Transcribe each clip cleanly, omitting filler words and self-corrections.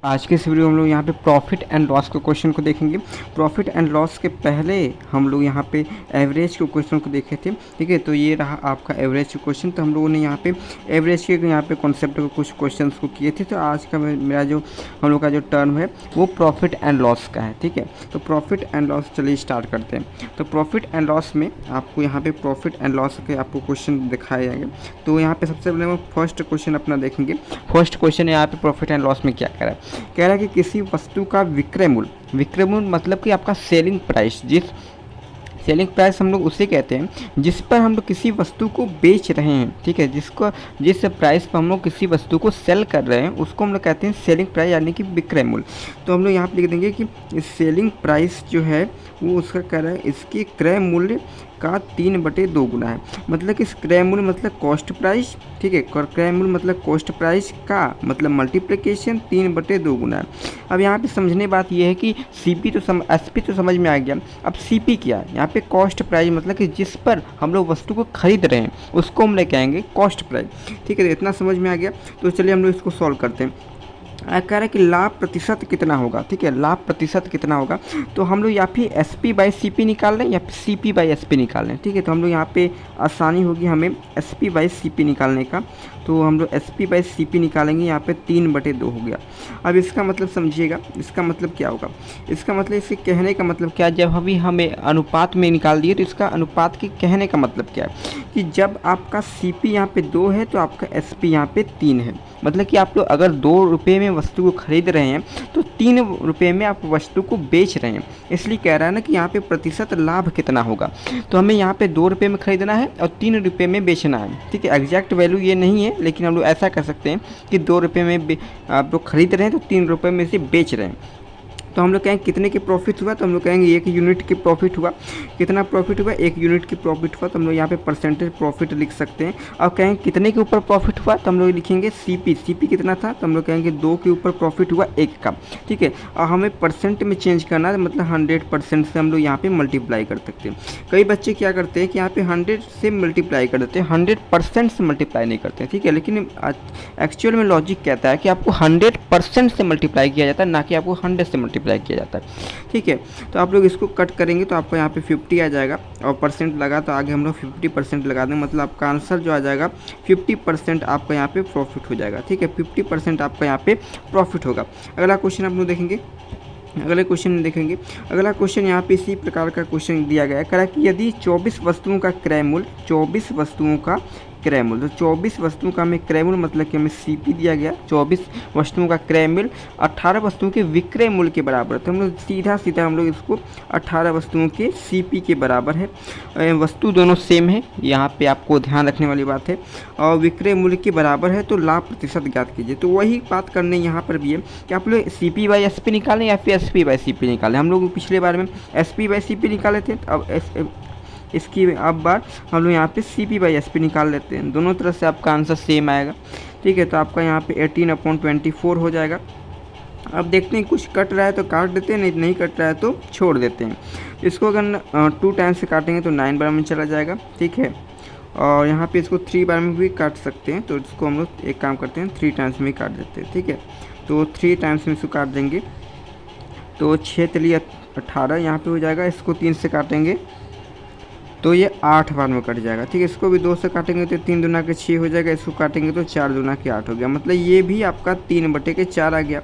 आज के इस वीडियो में हम लोग यहाँ पे प्रॉफिट एंड लॉस के क्वेश्चन को देखेंगे। प्रॉफिट एंड लॉस के पहले हम लोग यहाँ पे एवरेज के क्वेश्चन को देखे थे, ठीक है। तो ये रहा आपका एवरेज क्वेश्चन। तो हम लोगों ने यहाँ पे एवरेज के यहाँ पे कॉन्सेप्ट को कुछ क्वेश्चन को किए थे। तो आज का मेरा जो हम लोग का जो टर्म है वो प्रॉफिट एंड लॉस का है, ठीक है। तो प्रॉफिट एंड लॉस चलिए स्टार्ट करते हैं। तो प्रॉफिट एंड लॉस में आपको यहाँ पे प्रॉफिट एंड लॉस के आपको क्वेश्चन दिखाए जाएंगे। तो यहाँ पे सबसे पहले हम फर्स्ट क्वेश्चन अपना देखेंगे। फर्स्ट क्वेश्चन यहाँ पे प्रॉफिट एंड लॉस में क्या कह रहा है, कह रहा है कि किसी वस्तु का विक्रय मूल्य मतलब कि आपका सेलिंग प्राइस, जिस सेलिंग प्राइस हम लोग उसे कहते हैं जिस पर हम लोग किसी वस्तु को बेच रहे हैं, ठीक है। जिस प्राइस पर हम लोग किसी वस्तु को सेल कर रहे हैं उसको हम लोग कहते हैं सेलिंग प्राइस यानी कि विक्रय मूल्य। तो हम लोग यहाँ पर लिख देंगे कि सेलिंग प्राइस जो है वो उसका कह रहा है इसके क्रय मूल्य का 3/2 गुना है। मतलब कि क्रय मूल्य मतलब कॉस्ट प्राइस, ठीक है। क्रय मूल्य मतलब कॉस्ट प्राइस का मतलब मल्टीप्लिकेशन 3/2 गुना है। अब यहाँ पे समझने बात यह है कि एसपी तो समझ में आ गया। अब सीपी क्या है, यहाँ पे कॉस्ट प्राइस मतलब कि जिस पर हम लोग वस्तु को खरीद रहे हैं उसको हम लोग कहेंगे कॉस्ट प्राइस, ठीक है। इतना समझ में आ गया। तो चलिए हम लोग इसको सॉल्व करते हैं। कह रहा है कि लाभ प्रतिशत कितना होगा, ठीक है। लाभ प्रतिशत कितना होगा, तो हम लोग या फिर SP बाई CP निकाल लें या फिर CP बाई SP निकाल लें, ठीक है। तो हम लोग यहाँ पे आसानी होगी हमें SP बाई CP निकालने का। तो हम लोग SP बाई CP निकालेंगे, यहाँ पे 3/2 हो गया। अब इसका मतलब समझिएगा, इसका मतलब क्या होगा, इसका मतलब इसके कहने का मतलब क्या है, जब अभी हमें अनुपात में निकाल दिए तो इसका अनुपात के कहने का मतलब क्या है कि जब आपका CP यहाँ पे 2 है तो आपका SP यहाँ पे 3 है। मतलब कि आप लोग अगर 2 रुपये में वस्तु को खरीद रहे हैं तो 3 रुपये में आप वस्तु को बेच रहे हैं। इसलिए कह रहा है ना कि यहाँ पे प्रतिशत लाभ कितना होगा। तो हमें यहाँ पे 2 रुपये में खरीदना है और 3 रुपये में बेचना है, ठीक है। एग्जैक्ट वैल्यू ये नहीं है, लेकिन हम लोग ऐसा कर सकते हैं कि 2 रुपये में आप लोग खरीद रहे हैं तो 3 रुपये में से बेच रहे हैं। तो हम लोग कहेंगे कितने की प्रॉफिट हुआ, तो हम लोग कहेंगे 1 यूनिट की प्रॉफिट हुआ। कितना प्रॉफिट हुआ, 1 यूनिट की प्रॉफिट हुआ। तो हम लोग यहाँ पे परसेंटेज प्रॉफिट लिख सकते हैं। और कहेंगे कितने के ऊपर प्रॉफिट हुआ, तो हम लोग लिखेंगे CP कितना था, तो हम लोग कहेंगे 2 के ऊपर प्रॉफिट हुआ 1 का, ठीक है। और हमें परसेंट में चेंज करना है, मतलब 100% से हम लोग यहाँ पे मल्टीप्लाई कर सकते हैं। कई बच्चे क्या करते हैं कि यहाँ पे 100 से मल्टीप्लाई कर देते हैं, 100% से मल्टीप्लाई नहीं करते हैं, ठीक है। लेकिन एक्चुअल में लॉजिक कहता है कि आपको 100% से मल्टीप्लाई किया जाता है, ना कि आपको 100 से मल्टीप्लाई किया जाता है, ठीक है। तो आप लोग इसको कट करेंगे तो आपको यहाँ पे 50 आ जाएगा और परसेंट लगा तो आगे हम लोग 50% लगा दें, मतलब आपका आंसर जो आ जाएगा 50% आपका यहाँ पे प्रॉफिट हो जाएगा, ठीक है। 50% आपका यहाँ पे प्रॉफिट होगा। अगला क्वेश्चन आप लोग देखेंगे। अगला क्वेश्चन यहाँ पे इसी प्रकार का क्वेश्चन दिया गया है। कह रहा है कि यदि 24 वस्तुओं का क्रय मूल्य, 24 वस्तुओं का क्रय मूल्य, तो 24 वस्तुओं का हमें क्रय मूल्य मतलब कि हमें CP दिया गया, 24 वस्तुओं का क्रय मूल्य 18 वस्तुओं के विक्रय मूल्य के बराबर। तो हम लोग सीधा हम लोग इसको 18 वस्तुओं के CP के बराबर है। वस्तु दोनों सेम है, यहाँ पे आपको ध्यान रखने वाली बात है। और विक्रय मूल्य के बराबर है तो लाभ प्रतिशत ज्ञात कीजिए। तो वही बात करने यहाँ पर भी है कि आप लोग CP बाई SP निकालें या फिर SP बाई CP निकालें। हम लोग पिछले बार में SP बाई CP निकाले थे, अब इसकी अब बार हम लोग यहाँ पे CP बाई SP निकाल लेते हैं। दोनों तरह से आपका आंसर सेम आएगा, ठीक है। तो आपका यहाँ पे 18/24 हो जाएगा। अब देखते हैं कुछ कट रहा है तो काट देते हैं, नहीं कट रहा है तो छोड़ देते हैं। इसको अगर 2 टाइम से काटेंगे तो 9 बार में चला जाएगा, ठीक है। और यहाँ पे इसको 3 बार में भी काट सकते हैं, तो इसको हम लोग एक काम करते हैं 3 टाइम्स में काट देते हैं, ठीक है। तो 3 टाइम्स में इसको काट देंगे तो 6 3 18 यहाँ पे हो जाएगा। इसको 3 से काटेंगे तो ये 8 बार में कट जाएगा, ठीक है। इसको भी 2 से काटेंगे तो 3 दूना के 6 हो जाएगा। इसको काटेंगे तो 4 दूना के 8 हो गया। मतलब ये भी आपका 3/4 आ गया,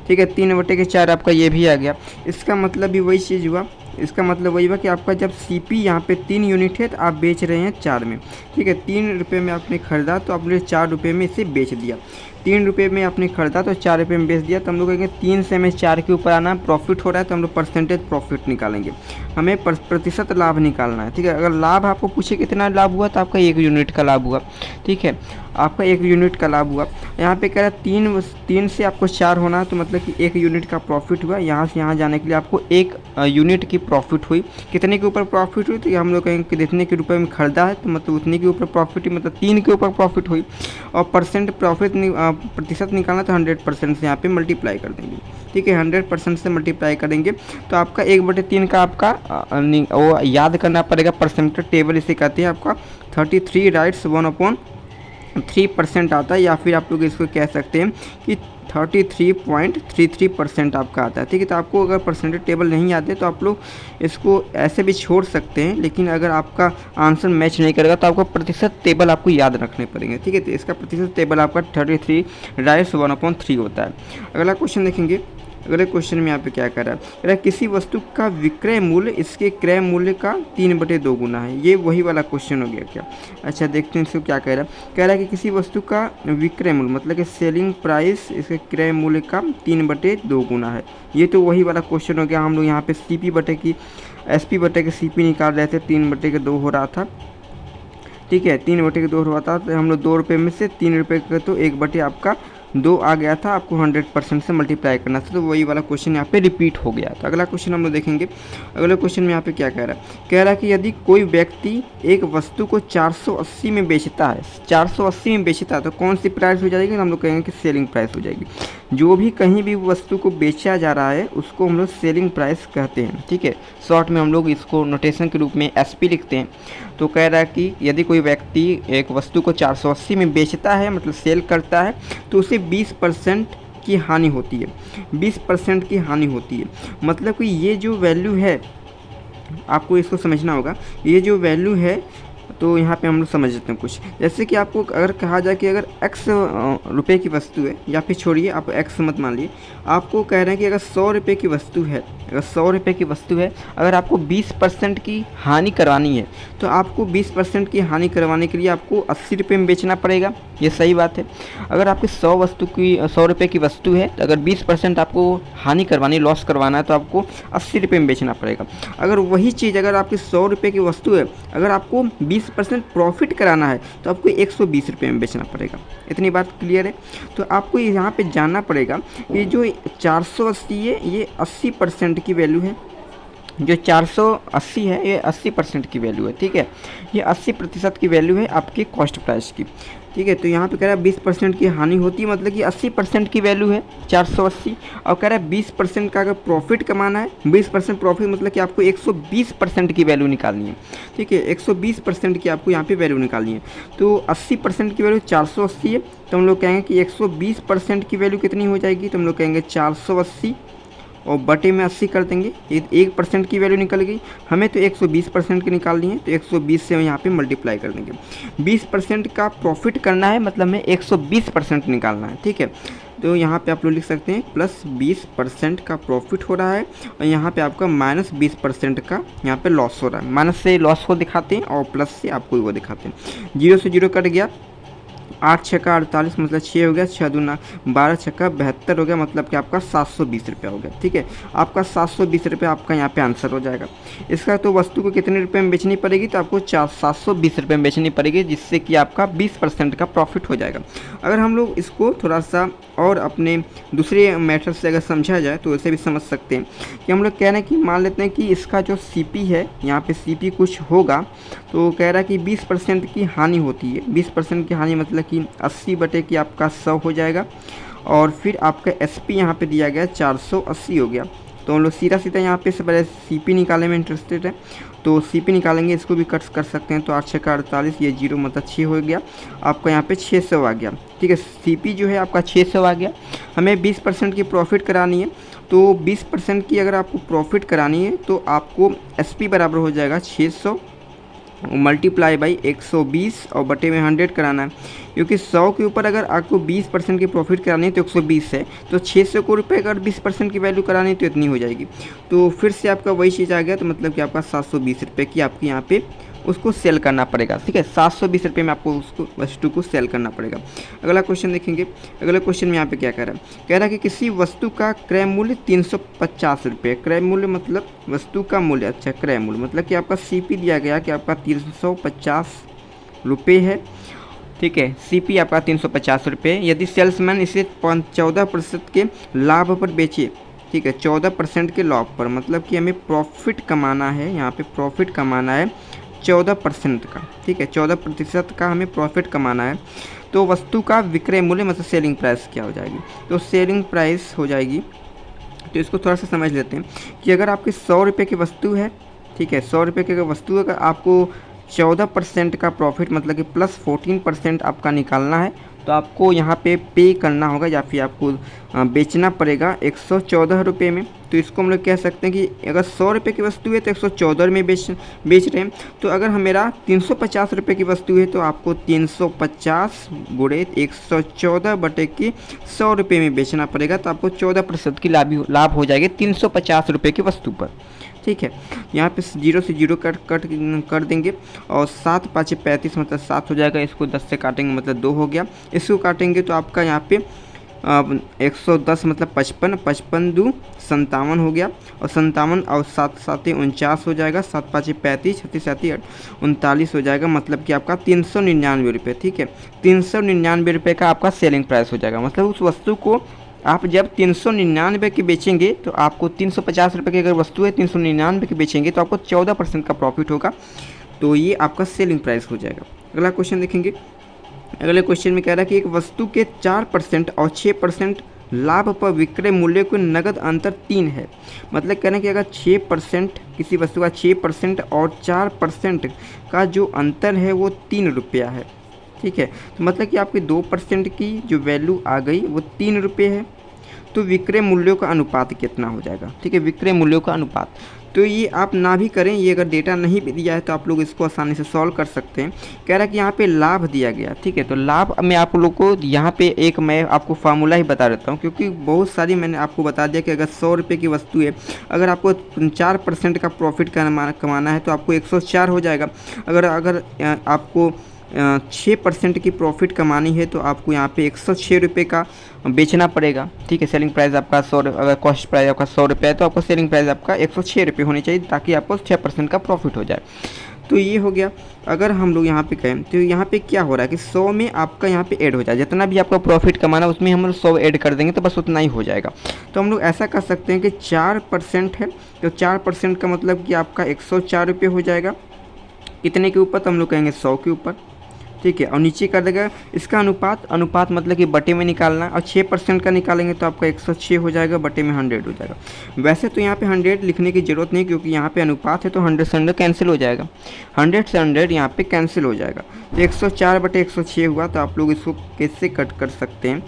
ठीक है। 3/4 आपका ये भी आ गया। इसका मतलब भी वही चीज़ हुआ, इसका मतलब वही हुआ कि आपका जब CP यहाँ पे 3 यूनिट है तो आप बेच रहे हैं 4 में, ठीक है। 3 रुपये में आपने खरीदा तो आपने 4 रुपये में इसे बेच दिया। 3 रुपये में आपने खरीदा तो 4 रुपये में बेच दिया। तो हम लोग कहेंगे 3 से हमें 4 के ऊपर आना, प्रॉफिट हो रहा है तो हम लोग परसेंटेज प्रॉफिट निकालेंगे। हमें प्रतिशत लाभ निकालना है, ठीक है। अगर लाभ आपको पूछे कितना लाभ हुआ तो आपका 1 यूनिट का लाभ हुआ, ठीक है। आपका 1 यूनिट का लाभ हुआ। यहाँ पे कह रहा है 3 से आपको 4 होना है तो मतलब कि 1 यूनिट का प्रॉफिट हुआ। यहाँ से यहाँ जाने के लिए आपको 1 यूनिट की प्रॉफिट हुई। कितने के ऊपर प्रॉफिट हुई, तो हम लोग कहेंगे कि जितने के रुपए में खरीदा है तो मतलब उतने के ऊपर प्रॉफिट हुई, मतलब 3 के ऊपर प्रॉफिट हुई। और प्रतिशत निकालना तो 100% से यहाँ पे मल्टीप्लाई कर देंगे, ठीक है। 100% से मल्टीप्लाई करेंगे तो आपका 1/3 का आपका वो याद करना पड़ेगा। परसेंटेज टेबल इसे कहते हैं आपका 33 राइट्स 1/3% आता है, या फिर आप लोग इसको कह सकते हैं कि 33.33% आपका आता है। ठीक है, तो आपको अगर परसेंटेज टेबल नहीं आते तो आप लोग इसको ऐसे भी छोड़ सकते हैं, लेकिन अगर आपका आंसर मैच नहीं करेगा तो आपको प्रतिशत टेबल आपको याद रखने पड़ेंगे। ठीक है, तो इसका प्रतिशत टेबल आपका 33 राइस 1/3 होता है। अगला क्वेश्चन देखेंगे। अगले क्वेश्चन में यहाँ पे क्या कर रहा है, कह रहा है किसी वस्तु का विक्रय मूल्य इसके क्रय मूल्य का 3/2 गुना है। ये वही वाला क्वेश्चन हो गया क्या? अच्छा, देखते हैं इसको क्या कह रहा है। कह रहा है कि किसी वस्तु का विक्रय मूल्य मतलब कि सेलिंग प्राइस इसके क्रय मूल्य का 3/2 गुना है। ये तो वही वाला क्वेश्चन हो गया। हम लोग यहाँ पे CP बटे की SP बटे के CP निकाल रहे थे, 3/2 हो रहा था। ठीक है, 3/2 हो रहा था, तो हम लोग 2 रुपये में से 3 रुपये का तो 1/2 आपका 2 आ गया था, आपको 100% से मल्टीप्लाई करना था, तो वही वाला क्वेश्चन यहाँ पे रिपीट हो गया। तो अगला क्वेश्चन हम लोग देखेंगे। अगले क्वेश्चन में यहाँ पे क्या कह रहा है, कह रहा है कि यदि कोई व्यक्ति एक वस्तु को 480 में बेचता है, 480 में बेचता है तो कौन सी प्राइस हो जाएगी? तो हम लोग कहेंगे कि सेलिंग प्राइस हो जाएगी। जो भी कहीं भी वस्तु को बेचा जा रहा है उसको हम लोग सेलिंग प्राइस कहते हैं। ठीक है, शॉर्ट में हम लोग इसको नोटेशन के रूप में SP लिखते हैं। तो कह रहा है कि यदि कोई व्यक्ति एक वस्तु को 480 में बेचता है मतलब सेल करता है तो उसे 20% की हानि होती है। 20% की हानि होती है मतलब कि ये जो वैल्यू है, आपको इसको समझना होगा। ये जो वैल्यू है तो यहाँ पे हम लोग समझ लेते हैं कुछ। जैसे कि आपको अगर कहा जाए कि अगर X रुपये की वस्तु है, या फिर छोड़िए आप X मत मान लिए, आपको कह रहे हैं कि अगर 100 रुपये की वस्तु है, अगर 100 रुपये की वस्तु है, अगर आपको 20% की हानि करवानी है तो आपको 20% की हानि करवाने के लिए आपको 80 रुपये में बेचना पड़ेगा। ये सही बात है। अगर आपकी 100 रुपये की वस्तु है तो अगर 20% आपको हानि करवानी, लॉस करवाना है तो आपको 80 रुपये में बेचना पड़ेगा। अगर वही चीज़ अगर आपकी 100 रुपये की वस्तु है, अगर आपको 20% प्रॉफिट कराना है तो आपको 120 रुपये में बेचना पड़ेगा। इतनी बात क्लियर है। तो आपको यहाँ पे जानना पड़ेगा कि जो 480 है ये 80% की वैल्यू है। जो 480 है ये 80% की वैल्यू है। ठीक है, ये 80% की वैल्यू है आपकी कॉस्ट प्राइस की। ठीक है, तो यहाँ पे कह रहा है 20% की हानि होती है मतलब कि 80% की वैल्यू है 480, और कह रहा है 20% का अगर प्रॉफिट कमाना है, 20% प्रॉफिट मतलब कि आपको 120% की वैल्यू निकालनी है। ठीक है, 120% की आपको यहाँ पे वैल्यू निकालनी है। तो 80% की वैल्यू 480 है, तो हम लोग कहेंगे कि 120% की वैल्यू कितनी हो जाएगी? तो हम लोग कहेंगे 480 और बटे में 80 कर देंगे, 1% की वैल्यू निकल गई। हमें तो 120% की निकालनी है, तो 120 से यहाँ पे मल्टीप्लाई कर देंगे। 20% का प्रॉफिट करना है मतलब हमें 120% निकालना है। ठीक है, तो यहाँ पे आप लोग लिख सकते हैं प्लस 20% का प्रॉफिट हो रहा है और यहाँ पे आपका माइनस 20% का यहाँ पे लॉस हो रहा है। माइनस से लॉस को दिखाते हैं और प्लस से आपको वो दिखाते हैं। 0 से 0 कट गया, 8 छक्का 48 मतलब 6 हो गया, 6 दूना 12 छक्का 72 हो गया, मतलब कि आपका 720 रुपया हो गया। ठीक है, आपका 720 रुपये आपका यहाँ पे आंसर हो जाएगा। इसका तो वस्तु को कितने रुपए में बेचनी पड़ेगी? तो आपको 720 रुपये में बेचनी पड़ेगी, जिससे कि आपका 20% का प्रॉफिट हो जाएगा। अगर हम लोग इसको थोड़ा सा और अपने दूसरे मेथड से अगर समझा जाए तो ऐसे भी समझ सकते हैं कि हम लोग कह रहे हैं कि मान लेते हैं कि इसका जो CP है, यहाँ पे CP कुछ होगा, तो कह रहा है कि 20% की हानि होती है। 20% की हानि मतलब कि 80 बटे की आपका 100 हो जाएगा, और फिर आपका SP यहाँ पे दिया गया 480 हो गया। तो हम लोग सीधा सीधा यहाँ पे से पहले CP निकालने में इंटरेस्टेड है, तो CP निकालेंगे, इसको भी कट कर सकते हैं। तो 8 छक्का 48, ये 0 मतलब 6 हो गया, आपका यहाँ पे 600 आ गया। ठीक है, CP जो है आपका 600 आ गया। हमें 20% की प्रॉफिट करानी है, तो 20% की अगर आपको प्रॉफिट करानी है तो आपको SP बराबर हो जाएगा 600 मल्टीप्लाई बाई 120 और बटे में 100 कराना है, क्योंकि 100 के ऊपर अगर आपको 20% की प्रॉफिट करानी है तो 120 है, तो 600 को रुपये अगर 20% की वैल्यू करानी है तो इतनी हो जाएगी। तो फिर से आपका वही चीज़ आ गया, तो मतलब कि आपका 720 रुपये की आपको यहाँ पे उसको सेल करना पड़ेगा। ठीक है, 720 रुपये में आपको उसको वस्तु को सेल करना पड़ेगा। अगला क्वेश्चन देखेंगे। अगले क्वेश्चन में यहाँ पे क्या कह रहा है, कह रहा है कि किसी वस्तु का क्रय मूल्य 350 रुपये। क्रय मूल्य मतलब वस्तु का मूल्य, अच्छा क्रय मूल्य मतलब कि आपका CP दिया गया कि आपका 350 रुपये है। ठीक है, CP आपका 350 रुपये। यदि सेल्समैन इसे 14% के लाभ पर बेचे, ठीक है 14% के लाभ पर, मतलब कि हमें प्रॉफिट कमाना है, यहाँ पे प्रॉफिट कमाना है 14% का। ठीक है, 14% का हमें प्रॉफिट कमाना है, तो वस्तु का विक्रय मूल्य मतलब सेलिंग प्राइस क्या हो जाएगी? तो सेलिंग प्राइस हो जाएगी, तो इसको थोड़ा सा समझ लेते हैं कि अगर आपकी 100 रुपये की वस्तु है, ठीक है 100 रुपये की वस्तु, अगर आपको 14% का प्रॉफिट मतलब कि प्लस 14% आपका निकालना है, तो आपको यहाँ पे पे करना होगा या फिर आपको बेचना पड़ेगा 114 रुपये में। तो इसको हम लोग कह सकते हैं कि अगर 100 रुपये की वस्तु है तो 114 में बेच रहे हैं। तो अगर मेरा 350 रुपये की वस्तु है तो आपको 350 गुणे 114 बटे की 100 रुपये में बेचना पड़ेगा। तो आपको 14% की लाभ हो जाएगी 350 रुपये की वस्तु पर। ठीक है, यहाँ पे 0 से 0 कट कर देंगे और 7 5 35 मतलब 7 हो जाएगा। इसको 10 से काटेंगे मतलब 2 हो गया। इसको काटेंगे तो आपका यहाँ पे 110 मतलब 55, 55 2 57 हो गया और 57 और 7 7 49 हो जाएगा। 7 5 35, 36 7 39 हो जाएगा, मतलब कि आपका 399 रुपये। ठीक है, 399 रुपये का आपका सेलिंग प्राइस हो जाएगा। मतलब उस वस्तु को आप जब 399 की बेचेंगे तो आपको 350 रुपये की अगर वस्तु है 399 की बेचेंगे तो आपको 14% का प्रॉफिट होगा। तो ये आपका सेलिंग प्राइस हो जाएगा। अगला क्वेश्चन देखेंगे। अगले क्वेश्चन में कह रहा है कि एक वस्तु के 4% और 6% लाभ पर विक्रय मूल्य को नगद अंतर 3 है। मतलब कह रहे हैं कि अगर 6% किसी वस्तु का 6% और 4% का जो अंतर है वो 3 रुपया है। ठीक है, तो मतलब कि आपकी 2% की जो वैल्यू आ गई वो 3 रुपये है। तो विक्रय मूल्यों का अनुपात कितना हो जाएगा? ठीक है, विक्रय मूल्यों का अनुपात। तो ये आप ना भी करें, ये अगर डेटा नहीं भी दिया है तो आप लोग इसको आसानी से सॉल्व कर सकते हैं। कह रहा है कि यहाँ पे लाभ दिया गया। ठीक है, तो लाभ मैं आप लोग को यहाँ पे एक मैं आपको फार्मूला ही बता देता हूँ, क्योंकि बहुत सारी मैंने आपको बता दिया कि अगर 100 रुपये की वस्तु है, अगर आपको 4% का प्रॉफिट कमाना है तो आपको 104 हो जाएगा। अगर आपको 6% की प्रॉफिट कमानी है तो आपको यहाँ पे 106 रुपये का बेचना पड़ेगा। ठीक है, सेलिंग प्राइस आपका 100, अगर कॉस्ट प्राइस आपका 100 रुपये है तो आपको सेलिंग प्राइस आपका 106 रुपये होनी चाहिए, ताकि आपको 6% का प्रॉफिट हो जाए। तो ये हो गया। अगर हम लोग यहाँ पे कहें तो यहाँ पे क्या हो रहा है कि 100 में आपका यहाँ पे ऐड हो जाए, जितना भी आपका प्रॉफिट कमाना उसमें हम लोग 100 ऐड कर देंगे तो बस उतना ही हो जाएगा। तो हम लोग ऐसा कर सकते हैं कि 4% है तो 4% का मतलब कि आपका 104 रुपये हो जाएगा। कितने के ऊपर? तो हम लोग कहेंगे 100 के ऊपर। ठीक है, और नीचे कर देगा इसका अनुपात मतलब कि बटे में निकालना, और 6% का निकालेंगे तो आपका 106 हो जाएगा, बटे में 100 हो जाएगा। वैसे तो यहाँ पे 100 लिखने की ज़रूरत नहीं, क्योंकि यहाँ पे अनुपात है तो 100 से 100 कैंसिल हो जाएगा, 100 से 100 यहाँ पे कैंसिल हो जाएगा। तो 104 बटे 106 हुआ। तो आप लोग इसको कैसे कट कर सकते हैं?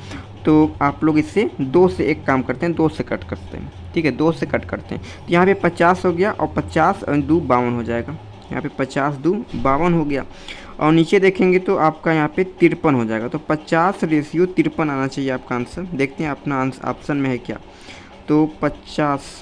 तो आप लोग इससे 2 से एक काम करते हैं, 2 से कट करते हैं। ठीक है, 2 से कट करते हैं तो यहाँ पे 50 हो गया और 50 2 52 हो जाएगा। यहाँ पे 50 2 52 हो गया। और नीचे देखेंगे तो आपका यहाँ पे 53 हो जाएगा। तो 50/53 आना चाहिए आपका आंसर। देखते हैं अपना ऑप्शन में है क्या। तो 50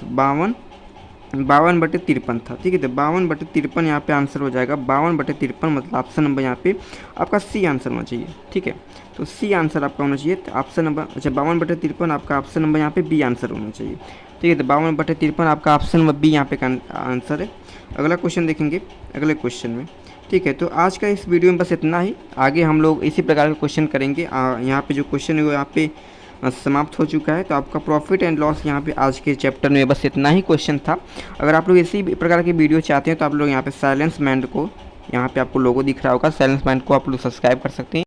52 बटे 53 था। ठीक है, तो 52 बटे 53 यहाँ पे आंसर हो जाएगा। 52 बटे 53 मतलब ऑप्शन नंबर यहाँ पे आपका सी आंसर होना चाहिए। ठीक है, तो सी आंसर आपका होना चाहिए। तो ऑप्शन नंबर 52 बटे 53 आपका ऑप्शन नंबर यहाँ पे बी आंसर होना चाहिए। ठीक है, तो 52 बटे 53 आपका ऑप्शन नंबर बी यहाँ पे का आंसर है। अगला क्वेश्चन देखेंगे अगले क्वेश्चन में। ठीक है, तो आज का इस वीडियो में बस इतना ही। आगे हम लोग इसी प्रकार के क्वेश्चन करेंगे। यहाँ पे जो क्वेश्चन है वो यहाँ पे समाप्त हो चुका है। तो आपका प्रॉफिट एंड लॉस यहाँ पे आज के चैप्टर में बस इतना ही क्वेश्चन था। अगर आप लोग इसी प्रकार की वीडियो चाहते हैं तो आप लोग यहाँ पे साइलेंस माइंड को, यहाँ पे आपको लोगो दिख रहा होगा, साइलेंस माइंड को आप लोग सब्सक्राइब कर सकते हैं।